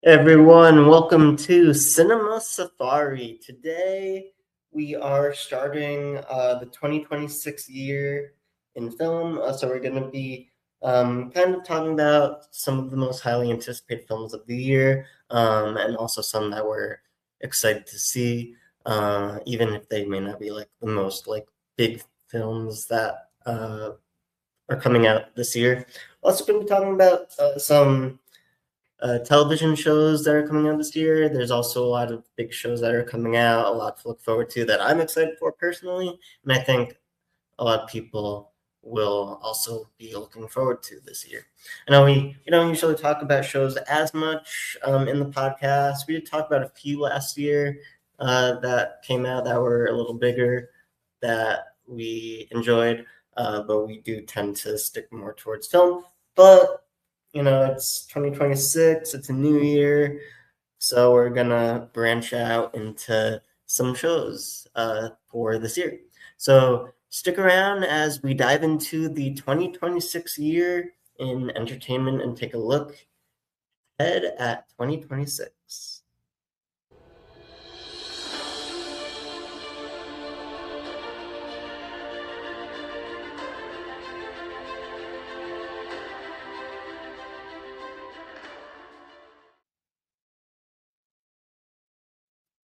Everyone, welcome to Cinema Safari. Today we are starting the 2026 year in film. So we're going to be kind of talking about some of the most highly anticipated films of the year, and also some that we're excited to see, even if they may not be like the most like big films that are coming out this year. Also going to be talking about some television shows that are coming out this year. There's also a lot of big shows that are coming out, a lot to look forward to that I'm excited for personally, and I think a lot of people will also be looking forward to this year. I know we don't usually talk about shows as much in the podcast. We did talk about a few last year that came out that were a little bigger that we enjoyed, but we do tend to stick more towards film. But it's 2026, it's a new year, so we're gonna branch out into some shows for this year. So stick around as we dive into the 2026 year in entertainment and take a look ahead at 2026.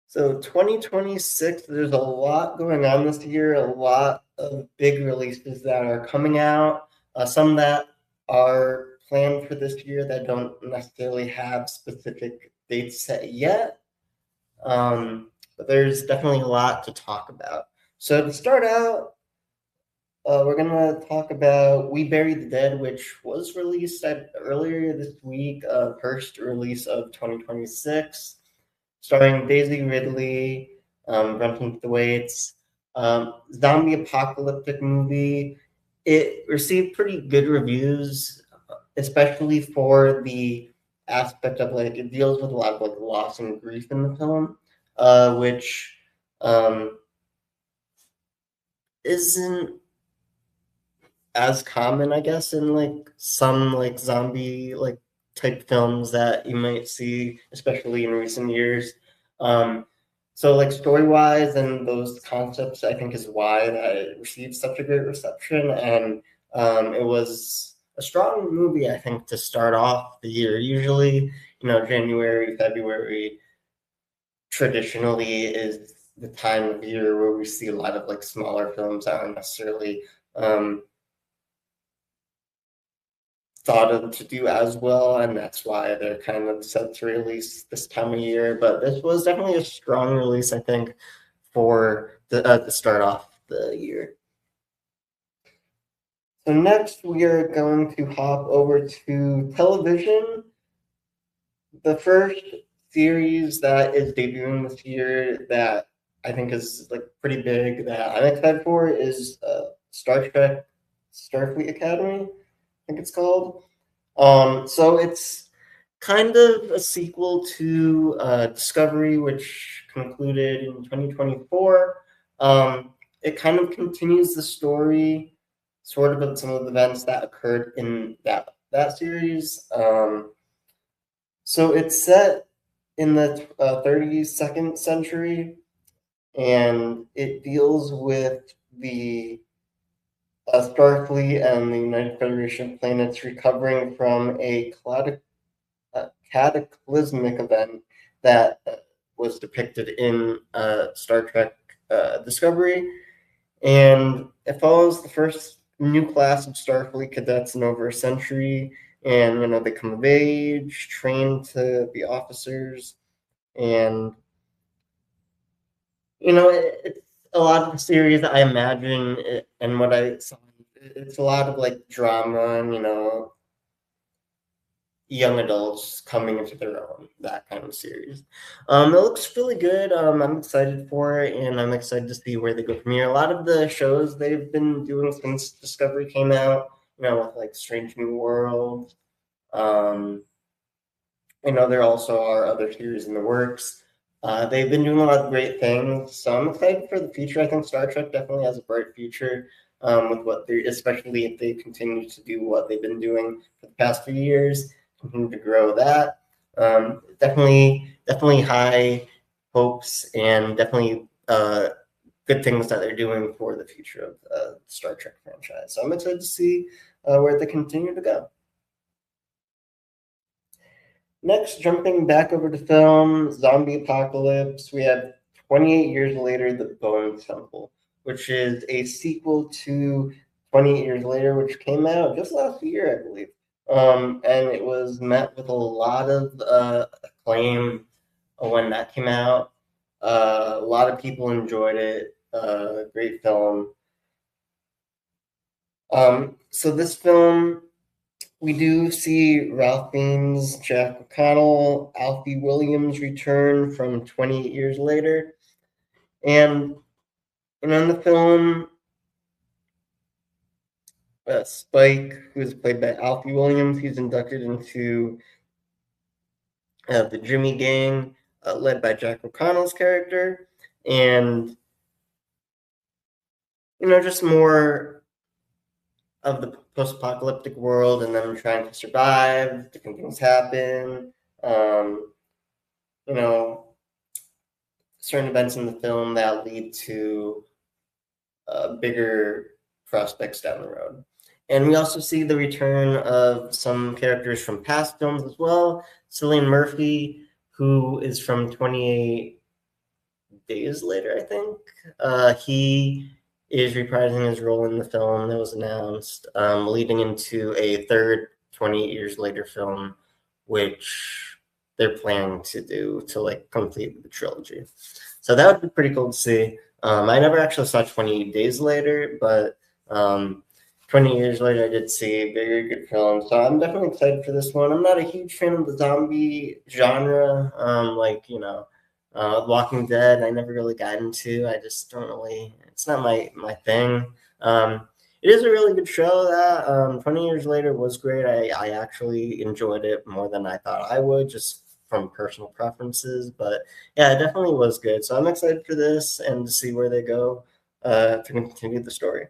So 2026, there's a lot going on this year, a lot of big releases that are coming out, some that are planned for this year that don't necessarily have specific dates set yet. But there's definitely a lot to talk about. So to start out, we're gonna talk about We Buried the Dead, which was released earlier this week, first release of 2026, starring Daisy Ridley, Brenton Thwaites, zombie apocalyptic movie. It received pretty good reviews, especially for the aspect of like it deals with a lot of like loss and grief in the film, which um, isn't as common, I guess, in like some like zombie like type films that you might see, especially in recent years. Um, so like story wise and those concepts, I think is why that it received such a great reception, and it was a strong movie, I think, to start off the year. Usually, January, February traditionally is the time of year where we see a lot of like smaller films that aren't necessarily um, thought of to do as well, and that's why they're kind of set to release this time of year. But this was definitely a strong release, I think, for the start off the year. So next, we are going to hop over to television. The first series that is debuting this year that I think is like pretty big that I'm excited for is Star Trek Starfleet Academy, I think it's called. So it's kind of a sequel to Discovery, which concluded in 2024. It kind of continues the story, sort of some of the events that occurred in that series. So it's set in the 32nd century, and it deals with the Starfleet and the United Federation of Planets recovering from a cataclysmic event that was depicted in Star Trek Discovery, and it follows the first new class of Starfleet cadets in over a century, and they come of age, trained to be officers, and it's a lot of the series I imagine, and what I saw. It's a lot of like drama and young adults coming into their own, that kind of series. It looks really good. I'm excited for it, and I'm excited to see where they go from here. A lot of the shows they've been doing since Discovery came out, with like Strange New World. Um, there also are other series in the works. They've been doing a lot of great things, so I'm excited for the future. I think Star Trek definitely has a bright future with what they, especially if they continue to do what they've been doing for the past few years, continue to grow that. Definitely high hopes and definitely good things that they're doing for the future of the Star Trek franchise. So I'm excited to see where they continue to go. Next, jumping back over to film, Zombie Apocalypse, we have 28 years later, The Bone Temple, which is a sequel to 28 Years Later, which came out just last year, I believe. And it was met with a lot of acclaim when that came out. A lot of people enjoyed it. Great film. So this film, we do see Ralph Fiennes, Jack O'Connell, Alfie Williams return from 28 years later. And in the film, Spike, who is played by Alfie Williams, he's inducted into the Jimmy Gang, led by Jack O'Connell's character. And, just more of the post-apocalyptic world and them trying to survive, different things happen. You know, certain events in the film that lead to bigger prospects down the road. And we also see the return of some characters from past films as well. Cillian Murphy, who is from 28 Days Later, I think. He is reprising his role in the film that was announced, leading into a third 28 Years Later film, which they're planning to do to like complete the trilogy. So that would be pretty cool to see. I never actually saw 28 Days Later, but 20 years later, I did see a very good film. So I'm definitely excited for this one. I'm not a huge fan of the zombie genre, Walking Dead. I never really got into. I just don't really. It's not my thing. It is a really good show. That 20 years later was great. I actually enjoyed it more than I thought I would, just from personal preferences. But yeah, it definitely was good. So I'm excited for this and to see where they go to continue the story.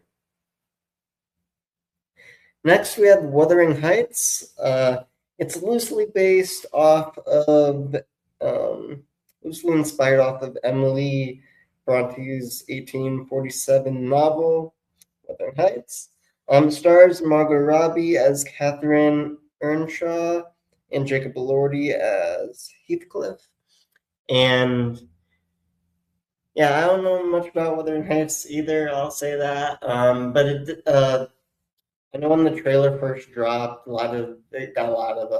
Next, we have Wuthering Heights. It's loosely inspired off of Emily Bronte's 1847 novel, Wuthering Heights. Stars Margot Robbie as Catherine Earnshaw and Jacob Elordi as Heathcliff. And yeah, I don't know much about Wuthering Heights either. I'll say that. But I know when the trailer first dropped, it got a lot of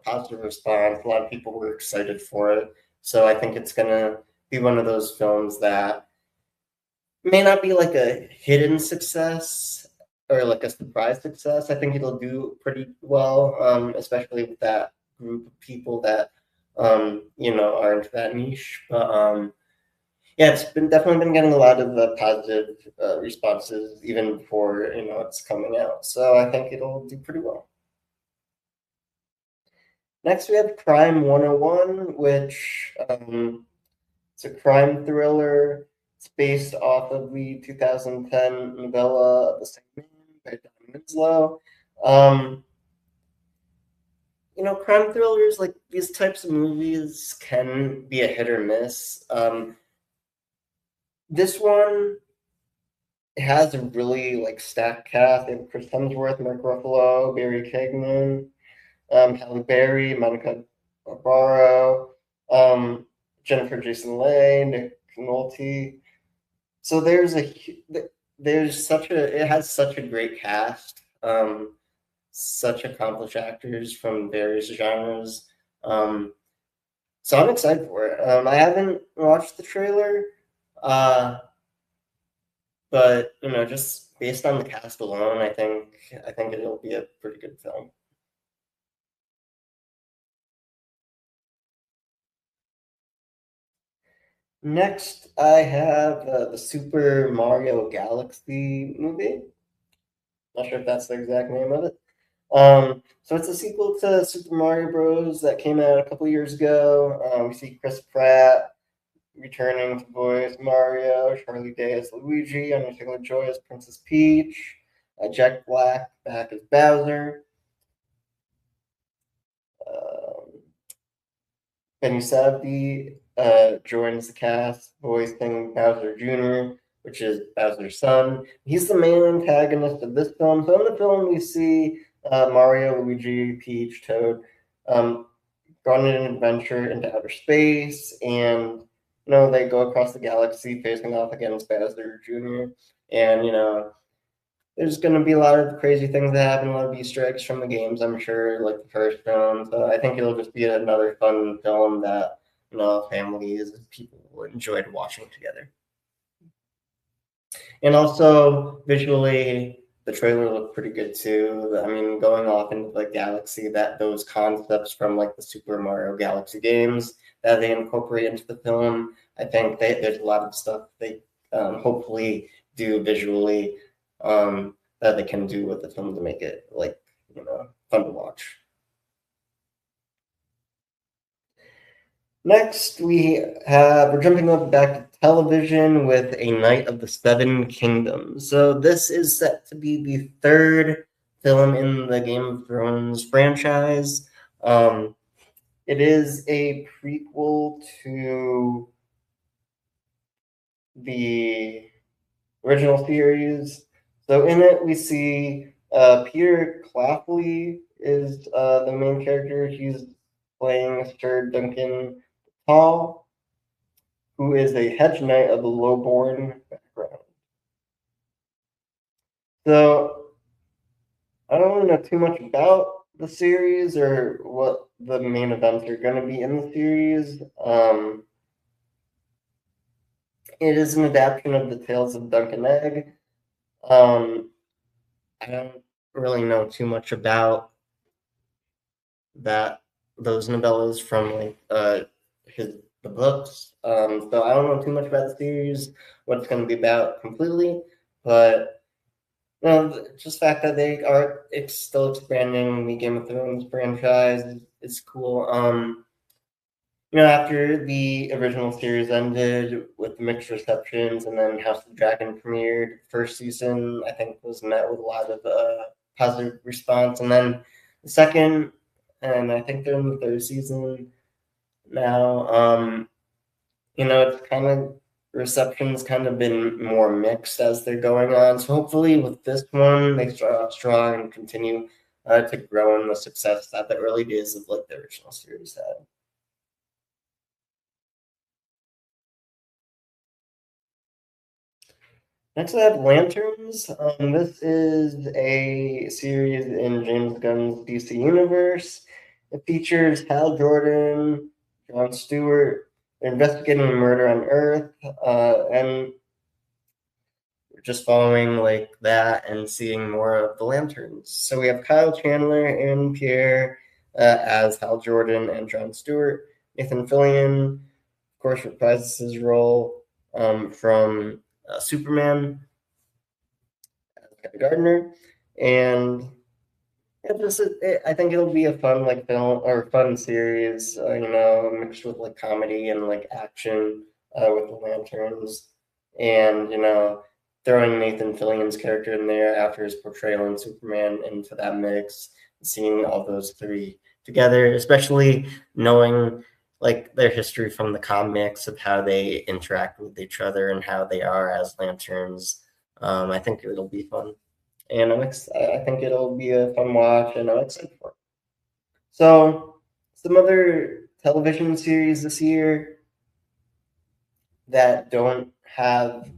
positive response. A lot of people were excited for it. So I think it's gonna be one of those films that may not be like a hidden success or like a surprise success. I think it'll do pretty well, especially with that group of people that are into that niche. But yeah, it's been definitely been getting a lot of positive responses even before it's coming out. So I think it'll do pretty well. Next, we have Crime 101, which it's a crime thriller. It's based off of the 2010 novella of the same name by Don Winslow. Um, crime thrillers, like these types of movies, can be a hit or miss. This one has a really like stacked cast. They have Chris Hemsworth, Mark Ruffalo, Barry Keoghan, Halle Berry, Monica Barbaro, Jennifer Jason Leigh, Nick Nolte. So it has such a great cast, such accomplished actors from various genres. So I'm excited for it. I haven't watched the trailer, uh, but just based on the cast alone, I think it'll be a pretty good film. Next, I have the Super Mario Galaxy movie. Not sure if that's the exact name of it. So it's a sequel to Super Mario Bros. That came out a couple years ago. We see Chris Pratt returning to voice Mario, Charlie Day as Luigi, Anya Taylor-Joy as Princess Peach, Jack Black back as Bowser. Kenny Sabdi joins the cast voicing Bowser Jr., which is Bowser's son. He's the main antagonist of this film. So in the film, we see Mario, Luigi, Peach, Toad go on an adventure into outer space, and they go across the galaxy facing off against Bowser Jr. And there's going to be a lot of crazy things that happen, a lot of Easter eggs from the games, I'm sure, like the first film. So I think it'll just be another fun film that families and people enjoyed watching together. And also visually, the trailer looked pretty good too. I mean, going off into the galaxy, that those concepts from like the Super Mario Galaxy games that they incorporate into the film, I think there's a lot of stuff they hopefully do visually that they can do with the film to make it fun to watch. Next, we're jumping up back to television with A Knight of the Seven Kingdoms. So this is set to be the third film in the Game of Thrones franchise. It is a prequel to the original series. So in it, we see Peter Claflin is the main character. He's playing Sir Duncan Hall, who is a hedge knight of the lowborn background. So I don't really know too much about the series or what the main events are going to be in the series. It is an adaptation of the Tales of Dunk and Egg. I don't really know too much about those novellas from the books. So I don't know too much about the series, what it's going to be about completely, but just the fact that they are still expanding the Game of Thrones franchise is cool. After the original series ended with mixed receptions, and then House of the Dragon premiered, first season I think was met with a lot of positive response, and then the second, and I think they're in the third season now. It's kind of reception's kind of been more mixed as they're going on. So hopefully with this one, they start off strong and continue to grow in the success that the early days of the original series had. Next, I have Lanterns. This is a series in James Gunn's DC Universe. It features Hal Jordan, Jon Stewart. They're investigating a murder on Earth, and we're just following that and seeing more of the Lanterns. So we have Kyle Chandler and Pierre as Hal Jordan and Jon Stewart. Nathan Fillion, of course, reprises his role from Superman, Gardner, and I think it'll be a fun film or fun series, mixed with comedy and action with the Lanterns, and throwing Nathan Fillion's character in there after his portrayal in Superman into that mix, seeing all those three together, especially knowing their history from the comics of how they interact with each other and how they are as Lanterns. I think it'll be fun, and I think it'll be a fun watch, and I'm excited for it. So, some other television series this year that don't have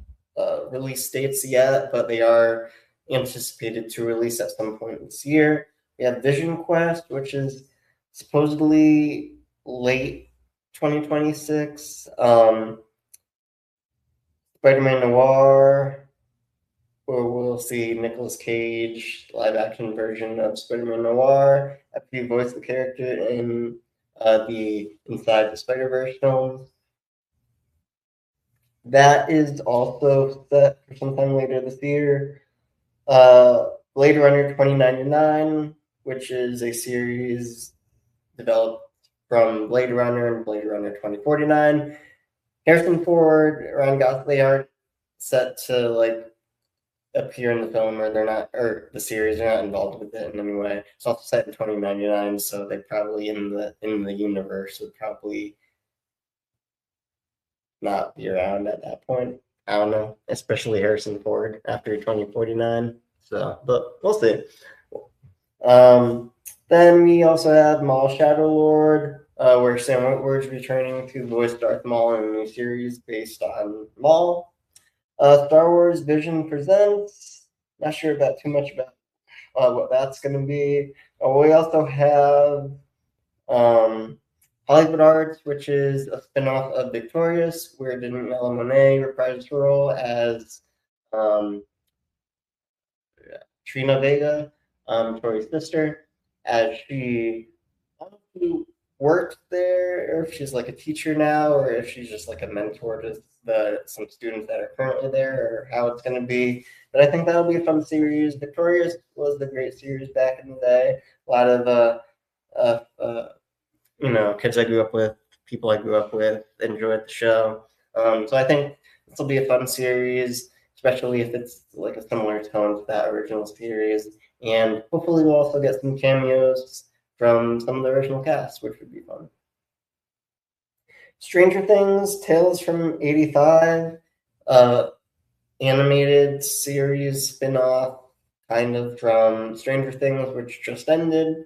release dates yet, but they are anticipated to release at some point this year. We have Vision Quest, which is supposedly late 2026. Spider-Man Noir, where we'll see Nicolas Cage live action version of Spider-Man Noir after he voiced the character in the Inside the Spider-Verse films. That is also set for sometime later this year. Blade Runner 2099, which is a series developed from Blade Runner and Blade Runner 2049. Harrison Ford, Ryan Gosling are set to appear in the film, or they're not, or the series, they're not involved with it in any way. It's also set in 2099, so they probably in the universe would probably not be around at that point. I don't know, especially Harrison Ford after 2049. So, but we'll see. Um, then we also have Maul Shadow Lord, where Sam Witwer's returning to voice Darth Maul in a new series based on Maul. Star Wars Vision Presents. Not sure about too much about what that's going to be. We also have um, Hollywood Arts, which is a spinoff of Victorious, where Daniela Monet reprised her role as um, Trina Vega, Tori's sister, as she worked there, or if she's like a teacher now, or if she's just like a mentor to some students that are currently there, or how it's going to be. But I think that'll be a fun series. Victorious was the great series back in the day. A lot of uh, uh, kids I grew up with, people I grew up with, enjoyed the show. So I think this will be a fun series, especially if it's like a similar tone to that original series. And hopefully we'll also get some cameos from some of the original cast, which would be fun. Stranger Things, Tales from 85, uh, animated series spin-off, kind of from Stranger Things, which just ended.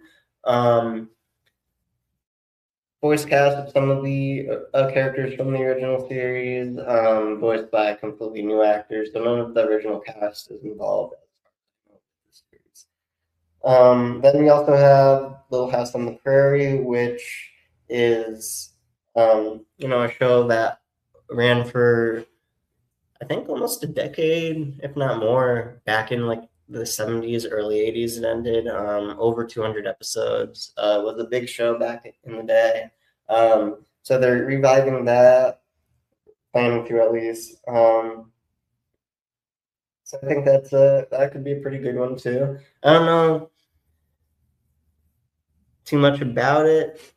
Voice cast of some of the characters from the original series, voiced by completely new actors. So none of the original cast is involved as this series. Then we also have Little House on the Prairie, which is a show that ran for I think almost a decade, if not more, back in like the 70s, early 80s. It ended over 200 episodes. Was a big show back in the day. So they're reviving that, planning to at least. So I think that could be a pretty good one too. I don't know too much about it.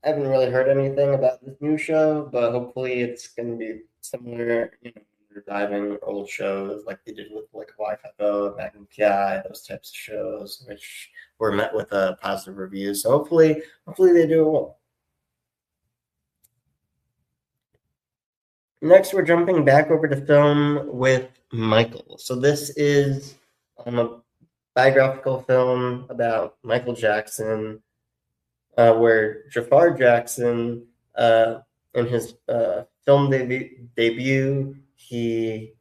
I haven't really heard anything about this new show, but hopefully it's going to be similar, reviving old shows like they did with like Hawaii Five-O, Magnum PI, those types of shows, which were met with a positive reviews. So hopefully they do it well. Next, we're jumping back over to film with Michael. So this is a biographical film about Michael Jackson, where Jafar Jackson, in his film debut, he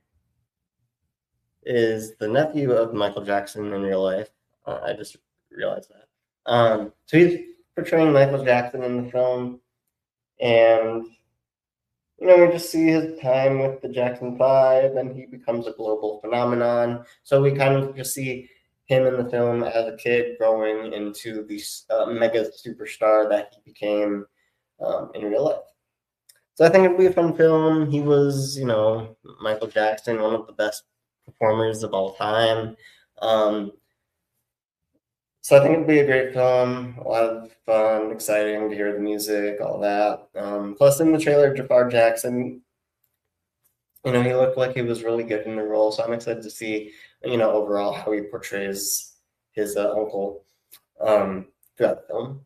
is the nephew of Michael Jackson in real life. I just realized that. So he's portraying Michael Jackson in the film, and we just see his time with the Jackson Five, and he becomes a global phenomenon. So we kind of just see him in the film as a kid growing into the mega superstar that he became in real life. So I think it'll be a fun film. He was, Michael Jackson, one of the best performers of all time. So I think it'll be a great film, a lot of fun, exciting to hear the music, all that. Plus, in the trailer, Jafar Jackson, he looked like he was really good in the role. So I'm excited to see, overall how he portrays his uncle throughout the film.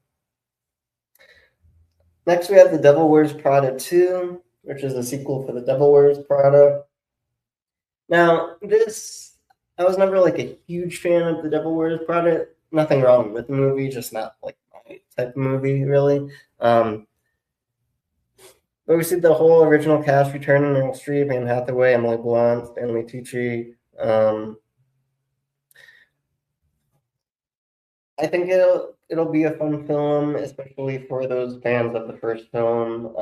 Next, we have The Devil Wears Prada 2, which is a sequel to The Devil Wears Prada. Now, I was never like a huge fan of The Devil Wears Prada. Nothing wrong with the movie, just not like my type of movie, really. But we see the whole original cast returning: Meryl Streep, Anne Hathaway, Emily Blunt, Stanley Tucci. I think it'll be a fun film, especially for those fans of the first film.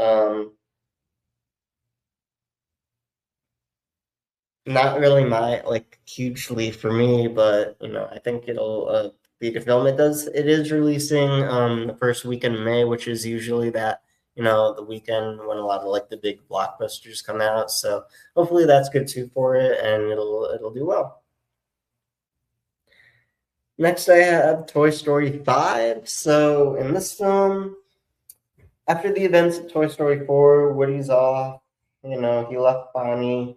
Not really my like hugely for me, but I think it'll be a good film. It is releasing the first week in May, which is usually that the weekend when a lot of like the big blockbusters come out. So hopefully that's good too for it, and it'll do well. Next, I have Toy Story 5. So in this film, after the events of Toy Story 4, Woody's off. He left Bonnie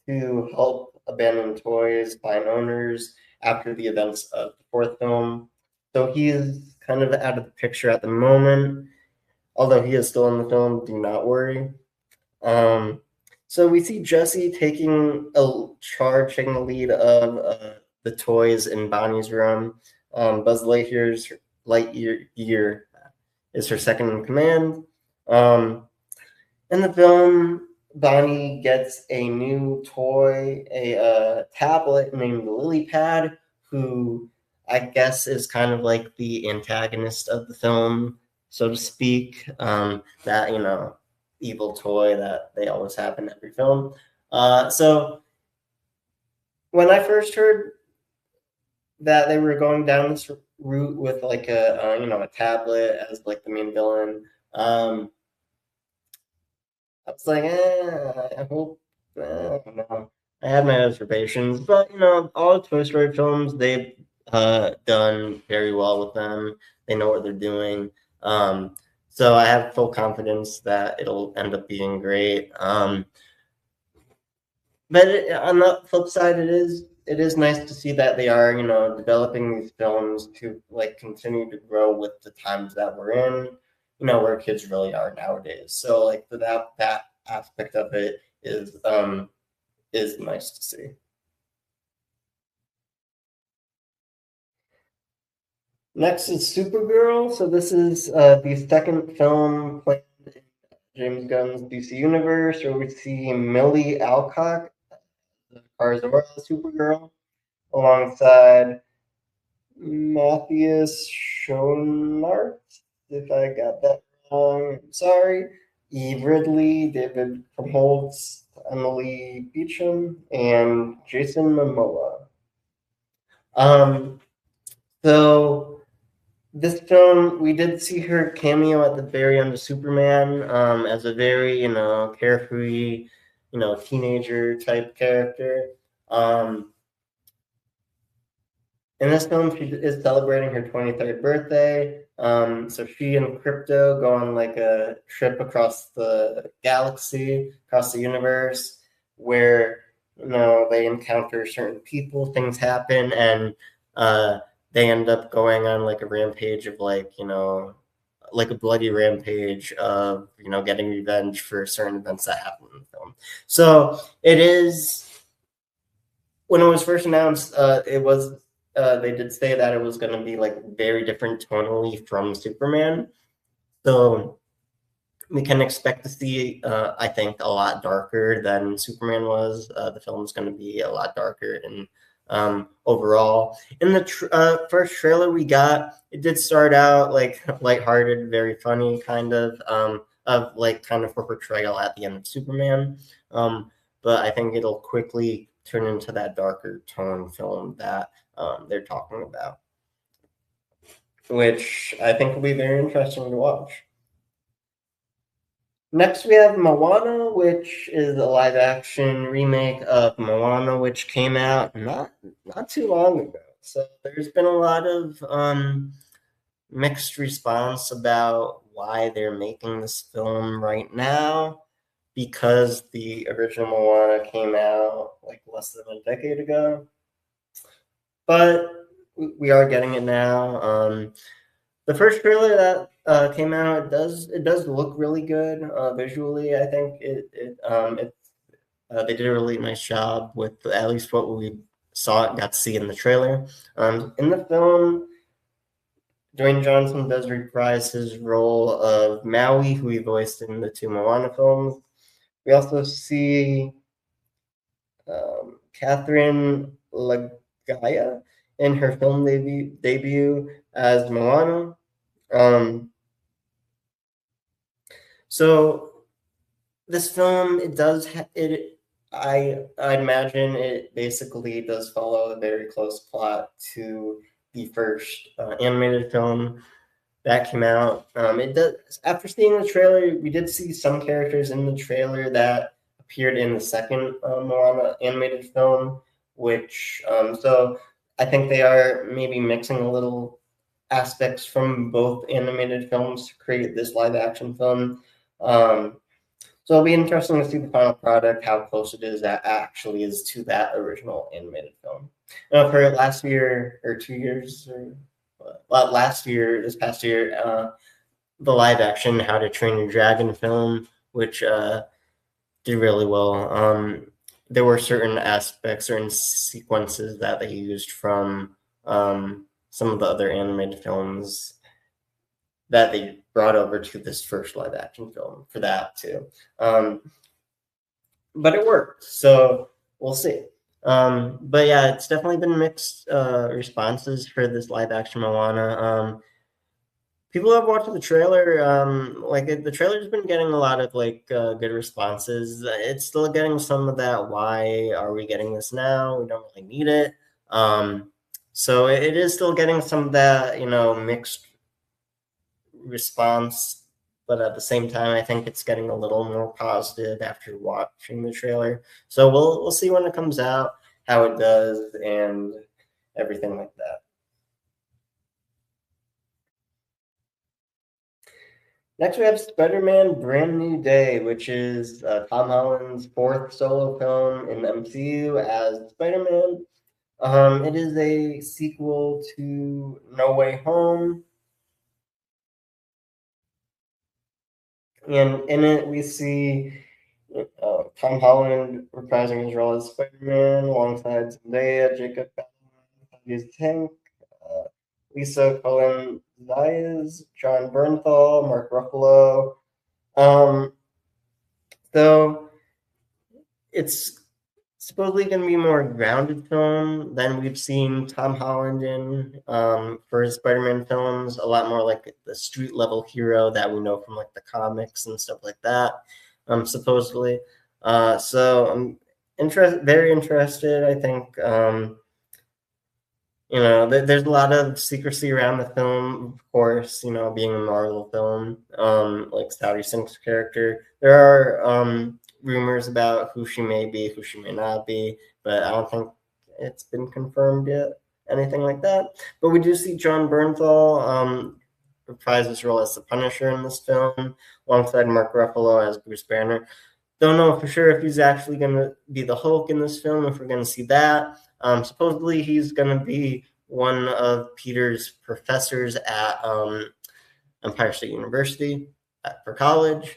to help abandoned toys find owners after the events of the fourth film. So he is kind of out of the picture at the moment, although he is still in the film. Do not worry. So we see Jesse taking taking the lead of the toys in Bonnie's room. Buzz Lightyear is her second in command. In the film, Bonnie gets a new toy, a tablet named Lily Pad, who I guess is kind of like the antagonist of the film, so to speak. That, evil toy that they always have in every film. So when I first heard that they were going down this route with like a tablet as like the main villain, I was like, I hope, I don't know. I had my observations, but all the Toy Story films, they've done very well with them. They know what they're doing. So I have full confidence that it'll end up being great. But on the flip side, it is nice to see that they are developing these films to like continue to grow with the times that we're in, where kids really are nowadays. So like that aspect of it is nice to see. Next is Supergirl. So this is the second film planned in James Gunn's DC universe, where we see Millie Alcock, the Karzora Supergirl, alongside Matthias Schoenaerts, if I got that wrong. Sorry. Eve Ridley, David Krumholtz, Emily Beecham, and Jason Momoa. Um, so this film, we did see her cameo at the very end of Superman, as a very, carefree, teenager type character. In this film, she is celebrating her 23rd birthday. So she and Crypto go on like a trip across the galaxy, across the universe, where they encounter certain people, things happen, and they end up going on like a rampage of like a bloody rampage of getting revenge for certain events that happen in the film. So it is. When it was first announced, it was they did say that it was going to be like very different tonally from Superman. So we can expect to see, I think, a lot darker than Superman was. The film is going to be a lot darker and overall. In the first trailer we got, it did start out like lighthearted, very funny, kind of like kind of a portrayal at the end of Superman. But I think it'll quickly turn into that darker tone film that they're talking about, which I think will be very interesting to watch. Next, we have Moana, which is a live-action remake of Moana, which came out not too long ago. So there's been a lot of mixed response about why they're making this film right now, because the original Moana came out like less than a decade ago. But we are getting it now. The first trailer that came out, it does look really good visually. I think they did a really nice job with at least what we got to see in the trailer. In the film, Dwayne Johnson does reprise his role of Maui, who he voiced in the two Moana films. We also see Catherine Lagaya in her film debut as Moana. So this film, I imagine it basically does follow a very close plot to the first animated film that came out. It does. After seeing the trailer, we did see some characters in the trailer that appeared in the second Moana animated film, which so I think they are maybe mixing a little aspects from both animated films to create this live action film. So it'll be interesting to see the final product, how close it is that actually is to that original animated film. For last year or 2 years, or well, last year, this past year, the live action How to Train Your Dragon film, which did really well. There were certain aspects, certain sequences that they used from some of the other animated films that they brought over to this first live action film for that too. But it worked, so we'll see. But yeah, it's definitely been mixed responses for this live action Moana. People have watched the trailer. The trailer's been getting a lot of good responses. It's still getting some of that. Why are we getting this now? We don't really need it. So it is still getting some of that, mixed response. But at the same time, I think it's getting a little more positive after watching the trailer. So we'll see when it comes out, how it does, and everything like that. Next, we have Spider-Man: Brand New Day, which is Tom Holland's fourth solo film in the MCU as Spider-Man. It is a sequel to No Way Home, and in it we see Tom Holland reprising his role as Spider-Man alongside Zendaya, Jacob Batalon, Tank, Lisa Cullen Zayas, John Bernthal, Mark Ruffalo. So it's supposedly going to be a more grounded film than we've seen Tom Holland in for his Spider-Man films. A lot more like the street level hero that we know from like the comics and stuff like that. Supposedly, so I'm very interested. I think there's a lot of secrecy around the film, of course. Being a Marvel film, like Saudi Sink's character, there are rumors about who she may be, who she may not be, but I don't think it's been confirmed yet, anything like that. But we do see John Bernthal reprise his role as the Punisher in this film, alongside Mark Ruffalo as Bruce Banner. Don't know for sure if he's actually going to be the Hulk in this film, if we're going to see that. Supposedly, he's going to be one of Peter's professors at Empire State University for college.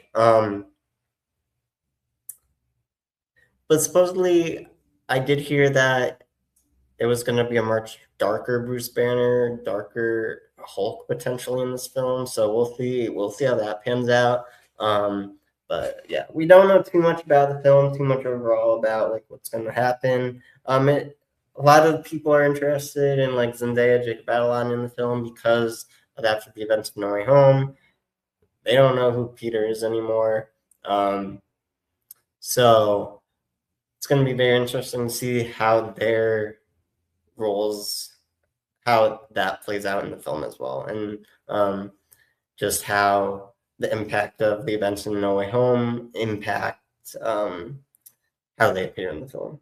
But supposedly, I did hear that it was going to be a much darker Bruce Banner, darker Hulk potentially in this film. So we'll see. We'll see how that pans out. But yeah, we don't know too much about the film, too much overall about like what's going to happen. A lot of people are interested in like Zendaya, Jacob Batalon in the film because of after the events of No Way Home. They don't know who Peter is anymore. So it's going to be very interesting to see how their roles, how that plays out in the film as well, and just how the impact of the events in No Way Home impact how they appear in the film.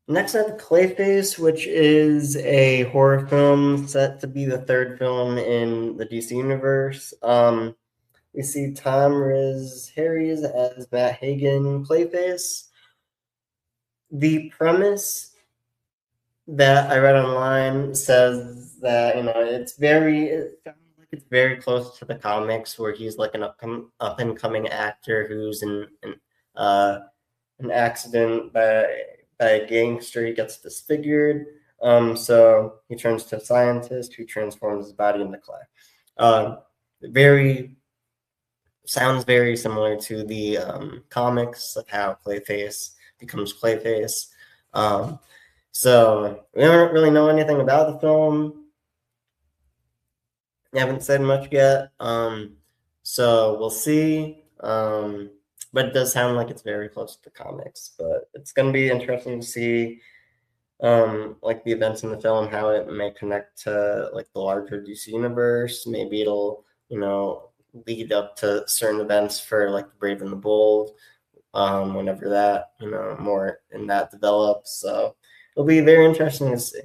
Next, I have Clayface, which is a horror film set to be the third film in the DC universe. We see Tom Riz Harries as Matt Hagen, Clayface. The premise that I read online says that it sounds like it's very close to the comics, where he's like an up and coming actor who's in an accident by a gangster. He gets disfigured, so he turns to a scientist who transforms his body into clay. Very sounds very similar to the comics of how Clayface becomes Clayface. So we don't really know anything about the film. We haven't said much yet. So we'll see. But it does sound like it's very close to the comics. But it's going to be interesting to see like the events in the film, how it may connect to like the larger DC universe. Maybe it'll, lead up to certain events for like the Brave and the Bold, whenever that, more in that develops. So it'll be very interesting to see.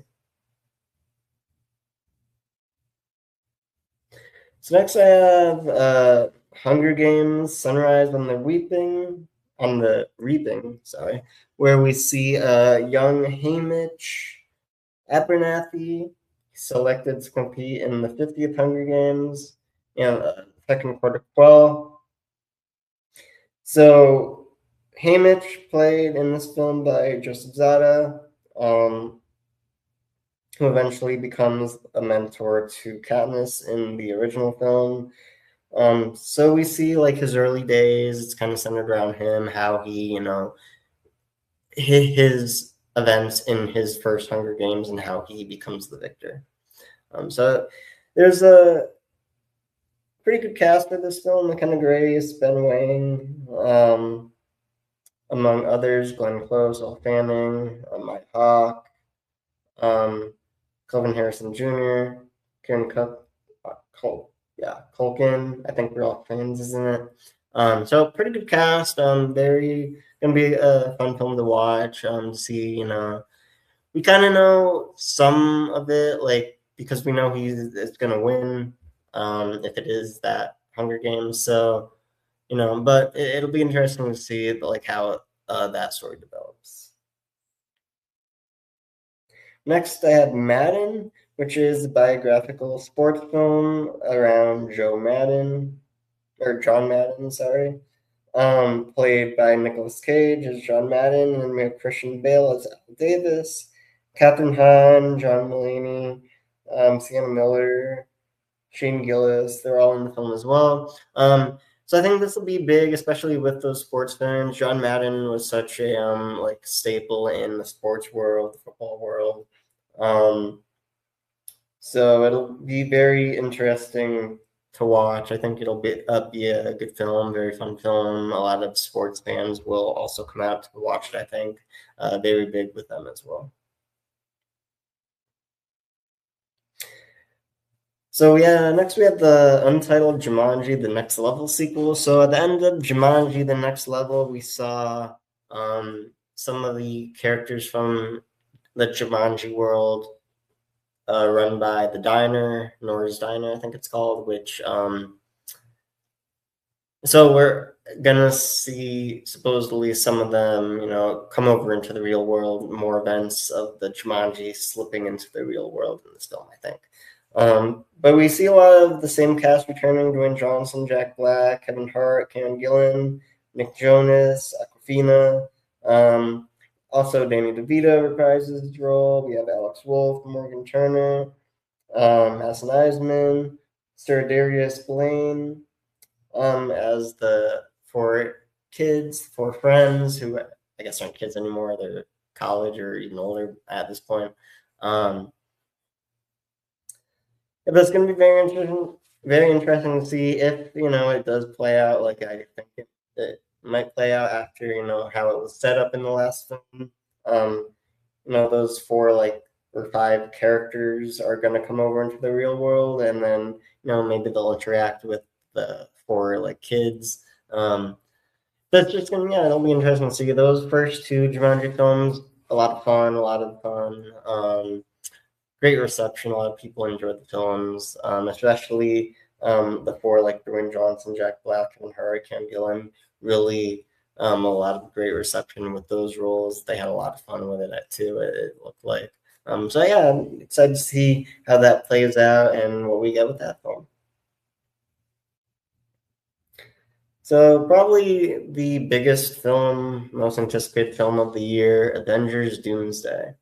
So next I have Hunger Games: Sunrise on the Reaping, sorry, where we see young Haymitch Abernathy selected to compete in the 50th Hunger Games and second protocol. So Haymitch played in this film by Joseph Zada, um, who eventually becomes a mentor to Katniss in the original film. So we see like his early days. It's kind of centered around him, how he, his events in his first Hunger Games and how he becomes the victor. So there's a pretty good cast for this film. McKenna Grace, Ben Wang, among others, Glenn Close, Elle Fanning, Mike Hawk, um, Kelvin Harrison Jr., Kieran Cook, Culkin. I think we're all fans, isn't it? So pretty good cast. Very gonna be a fun film to watch. To see, we kind of know some of it, like because we know he's gonna win. If it is that Hunger Games, so but it'll be interesting to see like how that story develops. Next, I have Madden, which is a biographical sports film around Joe Madden, or John Madden, sorry. Played by Nicolas Cage as John Madden, and we have Christian Bale as Al Davis, Catherine Hahn, John Mulaney, Sienna Miller, Shane Gillis. They're all in the film as well. So I think this will be big, especially with those sports fans. John Madden was such a like staple in the sports world, the football world. Um, so it'll be very interesting to watch. I think it'll be a good film, very fun film. A lot of sports fans will also come out to watch it. I think very big with them as well. So yeah, next we have the untitled Jumanji: The Next Level sequel. So at the end of Jumanji: The Next Level, we saw some of the characters from the Jumanji world run by the diner, Nora's Diner, I think it's called, which so we're gonna see supposedly some of them, come over into the real world, more events of the Jumanji slipping into the real world in this film, I think. But we see a lot of the same cast returning: Dwayne Johnson, Jack Black, Kevin Hart, Karen Gillan, Nick Jonas, Aquafina. Also, Danny DeVito reprises his role. We have Alex Wolff, Morgan Turner, Hassan Eisman, Sir Darius Blaine, as the four friends who I guess aren't kids anymore. They're college or even older at this point. But it's going to be very interesting to see if it does play out like I think it might play out after how it was set up in the last film. Um, those four or five characters are going to come over into the real world, and then maybe they'll interact with the four kids. But it's just gonna it'll be interesting to see those first two Jumanji films. A lot of fun, a lot of fun. Great reception. A lot of people enjoyed the films, especially the four like Dwayne Johnson, Jack Black, and Hurricane Gillen. Really, a lot of great reception with those roles. They had a lot of fun with it too. It looked like. So yeah, I'm excited to see how that plays out and what we get with that film. So probably the biggest film, most anticipated film of the year, Avengers: Doomsday.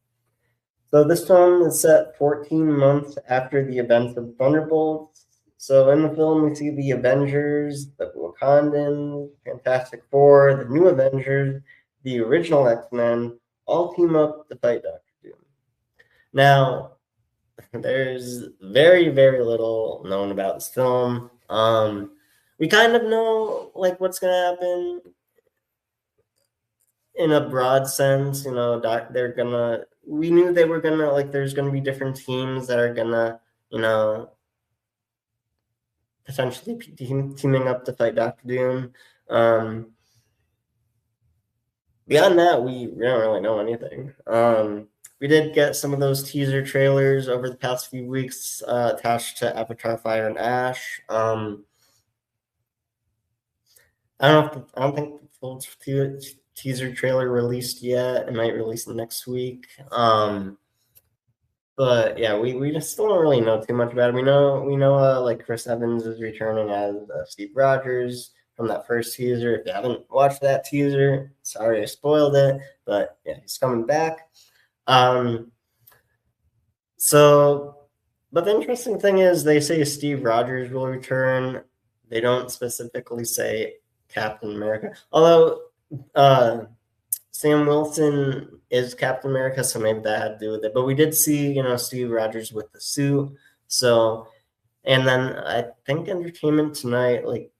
So this film is set 14 months after the events of Thunderbolts. So in the film, we see the Avengers, the Wakandans, Fantastic Four, the New Avengers, the original X-Men, all team up to fight Doctor Doom. Now, there's very, very little known about this film. We kind of know what's gonna happen in a broad sense. They're gonna. We knew they were gonna There's gonna be different teams that are gonna, potentially teaming up to fight Doctor Doom. Beyond that, we don't really know anything. we did get some of those teaser trailers over the past few weeks attached to Avatar: Fire and Ash. I don't think the full teaser trailer released yet. It might release next week. But yeah, we just still don't really know too much about it. We know like Chris Evans is returning as Steve Rogers from that first teaser. If you haven't watched that teaser, sorry I spoiled it, but yeah, he's coming back. So, but the interesting thing is they say Steve Rogers will return. They don't specifically say Captain America. Although Sam Wilson is Captain America, so maybe that had to do with it. But we did see, Steve Rogers with the suit. So, and then I think Entertainment Tonight, like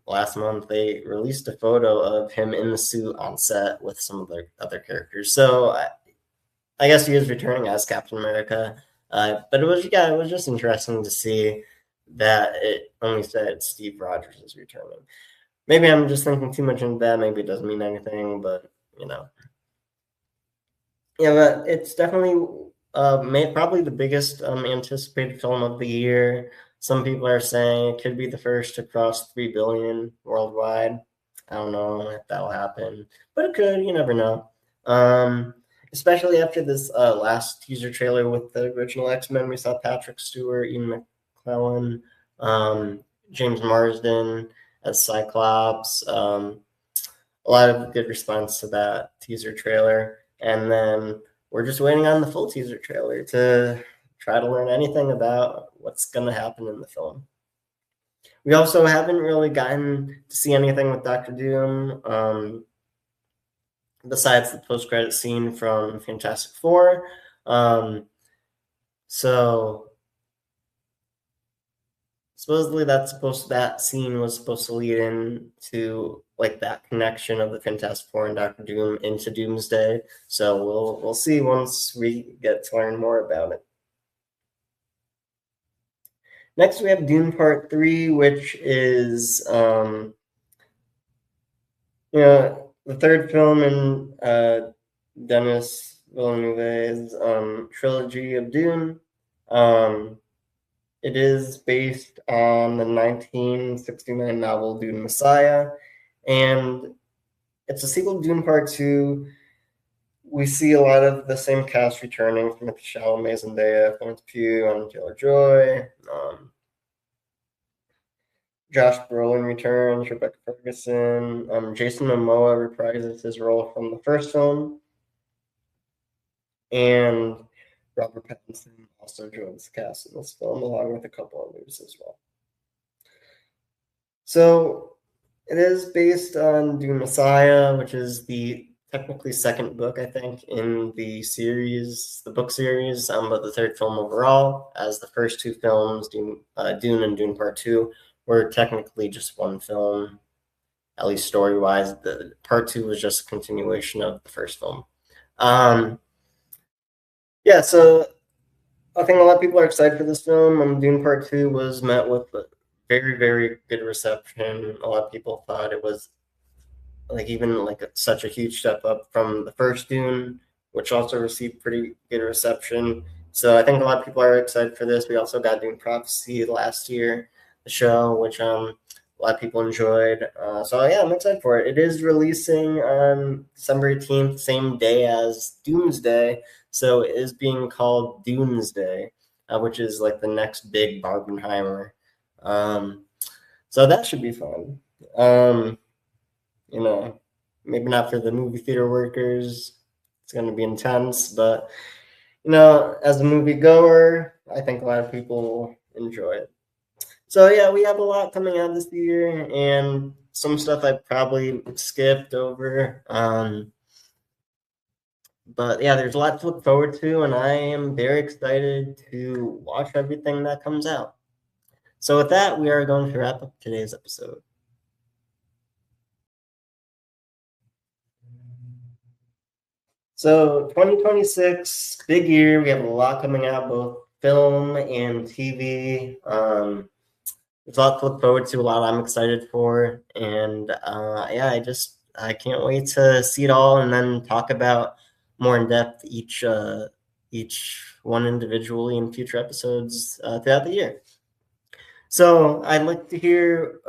last month, they released a photo of him in the suit on set with some of the other characters. So I guess he is returning as Captain America. But it was just interesting to see that it only said Steve Rogers is returning. Maybe I'm just thinking too much into that. Maybe it doesn't mean anything, but yeah, but it's definitely probably the biggest anticipated film of the year. Some people are saying it could be the first to cross 3 billion worldwide. I don't know if that'll happen, but it could. You never know. Especially after this last teaser trailer with the original X-Men, we saw Patrick Stewart, Ian McKellen, James Marsden as Cyclops. A lot of good response to that teaser trailer. And then we're just waiting on the full teaser trailer to try to learn anything about what's going to happen in the film. We also haven't really gotten to see anything with Doctor Doom besides the post-credit scene from Fantastic Four. So supposedly that scene was supposed to lead into like that connection of the Fantastic Four and Doctor Doom into Doomsday. So we'll see once we get to learn more about it. Next, we have Dune Part 3, which is the third film in Denis Villeneuve's trilogy of Dune. It is based on the 1969 novel Dune Messiah, and it's a sequel to Dune Part 2. We see a lot of the same cast returning: from Chalamet, Zendaya, Florence Pugh, and Taylor-Joy. Josh Brolin returns, Rebecca Ferguson. Jason Momoa reprises his role from the first film, and Robert Pattinson also joins the cast in this film, along with a couple others as well. So it is based on Dune Messiah, which is the technically second book, I think, in the series, the book series, but the third film overall, as the first two films, Dune and Dune Part 2, were technically just one film, at least story-wise. The Part 2 was just a continuation of the first film. Yeah, so I think a lot of people are excited for this film. Dune Part 2 was met with a very, very good reception. A lot of people thought it was such a huge step up from the first Dune, which also received pretty good reception. So I think a lot of people are excited for this. We also got Dune Prophecy last year, the show, which a lot of people enjoyed. So yeah, I'm excited for it. It is releasing on December 18th, same day as Doomsday. So it is being called Doomsday, which is like the next big Barbenheimer. So that should be fun. Maybe not for the movie theater workers. It's going to be intense, but as a movie goer, I think a lot of people enjoy it. So yeah, we have a lot coming out this year, and some stuff I probably skipped over. But yeah, there's a lot to look forward to, and I am very excited to watch everything that comes out. So with that, we are going to wrap up today's episode. So 2026, big year. We have a lot coming out, both film and TV. There's a lot to look forward to, a lot I'm excited for. And yeah, I can't wait to see it all and then talk about more in depth each each one individually in future episodes throughout the year. So I'd like to hear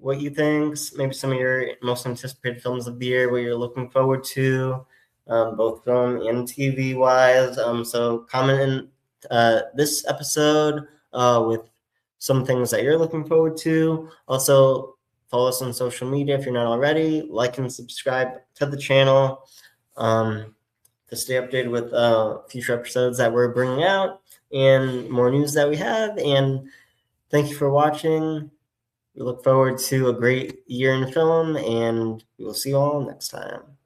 what you think, maybe some of your most anticipated films of the year, what you're looking forward to, both film and TV wise. So comment in this episode with some things that you're looking forward to. Also, follow us on social media if you're not already. Like and subscribe to the channel to stay updated with future episodes that we're bringing out and more news that we have. And thank you for watching. We look forward to a great year in film, and we will see you all next time.